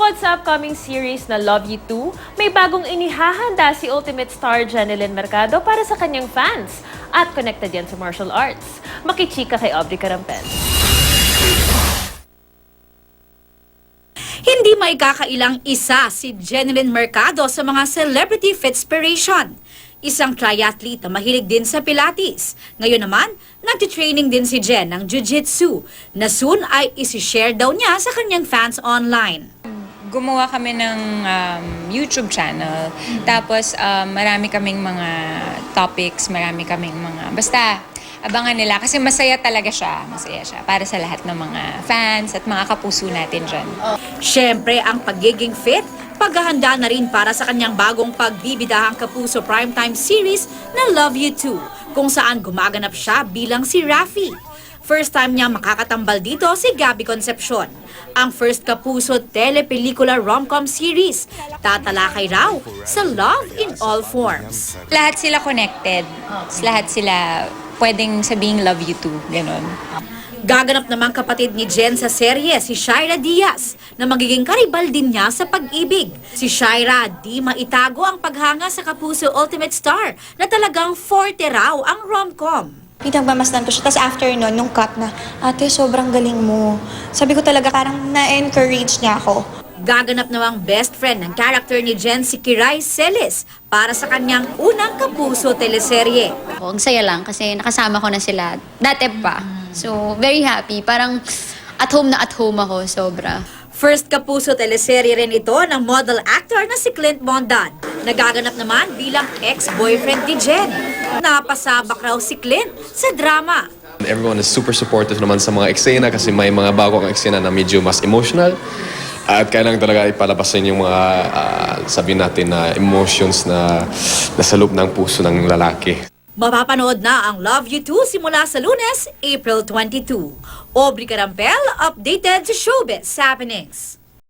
Bukod sa upcoming series na Love You Too, may bagong inihahanda si Ultimate star Jenilyn Mercado para sa kanyang fans. At connected yan sa martial arts. Makichika kay Aubrey Carampel. Hindi maikakailang isa si Jenilyn Mercado sa mga celebrity fitspiration. Isang triathlete na mahilig din sa Pilates. Ngayon naman, nagtitraining din si Jen ng Jiu-Jitsu na soon ay isi-share daw niya sa kanyang fans online. Gumawa kami ng YouTube channel. Tapos marami kaming mga topics, marami kaming mga... Basta, abangan nila kasi masaya talaga siya. Masaya siya para sa lahat ng mga fans at mga kapuso natin dyan. Siyempre, ang pagiging fit, paghahanda na rin para sa kanyang bagong pagbibidahang kapuso primetime series na Love You Too, kung saan gumaganap siya bilang si Rafi. First time niya makakatambal dito si Gabby Concepcion. Ang first kapuso telepelikula rom-com series, tatalakay raw sa love in all forms. Lahat sila connected. Lahat sila pwedeng sabing love you too. Ganon. Gaganap naman kapatid ni Jen sa serye, si Shaira Diaz, na magiging karibal din niya sa pag-ibig. Si Shaira, di maitago ang paghanga sa kapuso Ultimate Star na talagang forte raw ang rom-com. Pinagmamasdan ko siya. Tapos after nun, nung cut na, ate, sobrang galing mo. Sabi ko talaga, parang na-encourage niya ako. Gaganap namang best friend ng character ni Jen si Kiray Celis para sa kanyang unang kapuso teleserye. Ang saya lang kasi nakasama ko na sila dati pa. So, very happy. Parang at home ako, sobra. First kapuso teleserye rin ito ng model actor na si Clint Mondan. Nagaganap naman bilang ex-boyfriend ni Jen. Napasabak raw si Clint sa drama. Everyone is super supportive naman sa mga eksena kasi may mga bago kang eksena na medyo mas emotional. At kailangan talaga ipalabasin yung mga, sabihin natin na emotions na nasa loob ng puso ng lalaki. Mapapanood na ang Love You Too simula sa Lunes, April 22. Aubrey Carampel, updated sa Showbiz Happenings.